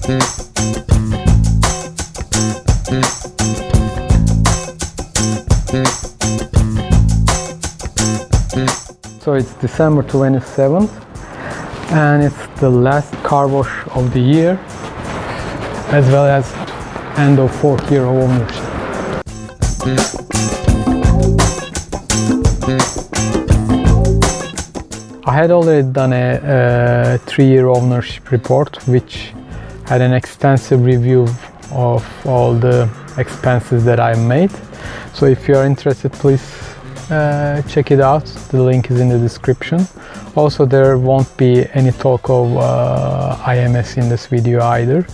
So it's December 27th and it's the last car wash of the year, as well as end of 4th year of ownership. I had already done a 3-year ownership report, which had an extensive review of all the expenses that I made. So if you are interested, please check it out. The link is in the description. Also, there won't be any talk of IMS in this video either.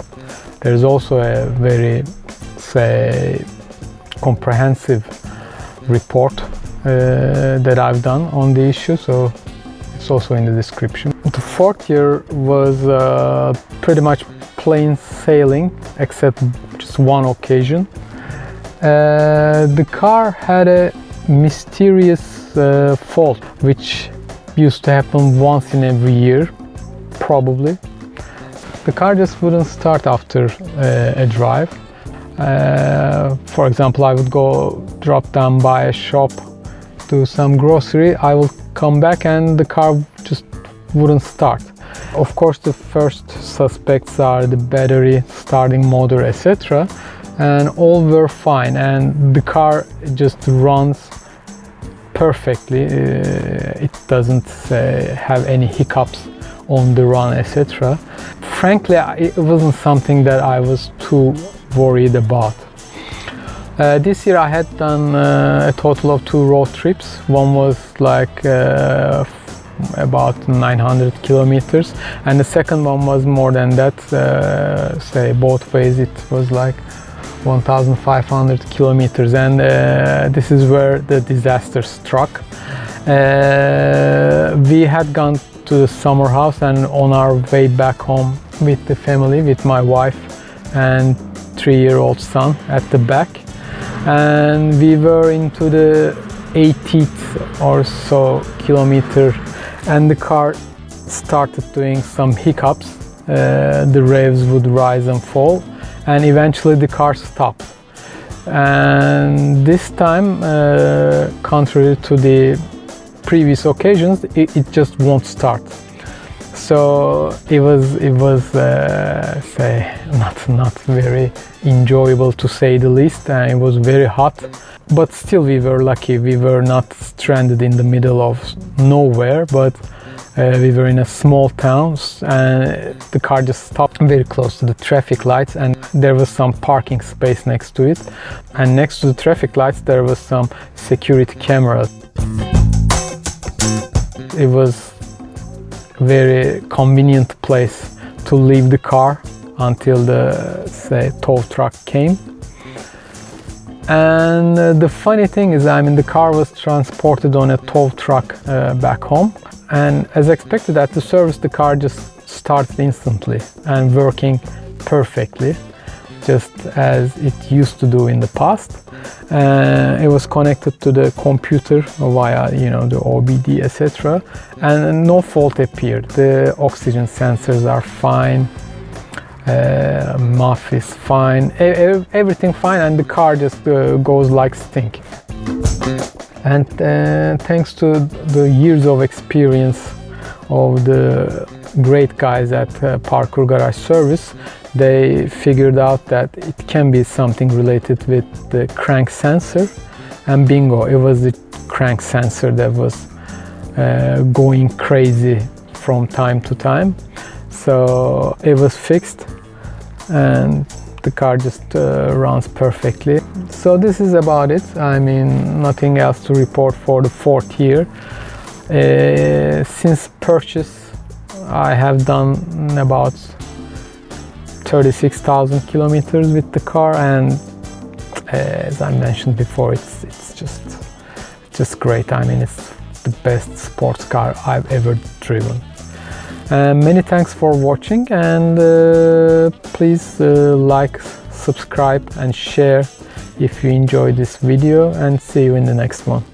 There's also a very, say, comprehensive report that I've done on the issue, so it's also in the description. The 4th year was pretty much plain sailing, except just one occasion. The car had a mysterious fault, which used to happen once in every year, probably. The car just wouldn't start after a drive. For example, I would go drop down by a shop, do some grocery, I will come back and the car just wouldn't start. Of course, the first suspects are the battery, starting motor, etc. And all were fine, and the car just runs perfectly. It doesn't have any hiccups on the run, etc. Frankly, it wasn't something that I was too worried about. This year I had done a total of 2 road trips. One was like about 900 kilometers, and the second one was more than that. Say both ways it was like 1,500 kilometers, and this is where the disaster struck. We had gone to the summer house, and on our way back home with the family, with my wife and 3-year-old son at the back, and we were into the 80th or so kilometer, and the car started doing some hiccups. The revs would rise and fall, and eventually the car stopped. And this time, contrary to the previous occasions, it just won't start. So it was say not very enjoyable, to say the least, and it was very hot. But still, we were lucky. We were not stranded in the middle of nowhere, but we were in a small town, and the car just stopped very close to the traffic lights, and there was some parking space next to it, and next to the traffic lights there was some security cameras. It was a very convenient place to leave the car until the, say, tow truck came. And the funny thing is, I mean, the car was transported on a tow truck back home, and as expected at the service, the car just started instantly and working perfectly, just as it used to do in the past. It was connected to the computer via, the OBD, etc., and no fault appeared. The oxygen sensors are fine, muff is fine, everything fine, and the car just goes like stink. And thanks to the years of experience of the great guys at Parkour Garage Service, they figured out that it can be something related with the crank sensor, and bingo, it was the crank sensor that was going crazy from time to time. So it was fixed, and the car just runs perfectly. So this is about it. I mean, nothing else to report for the 4th year. Since purchase, I have done about 36,000 kilometers with the car, and as I mentioned before, it's just great. I mean, it's the best sports car I've ever driven. Many thanks for watching, and please like, subscribe and share if you enjoyed this video, and see you in the next one.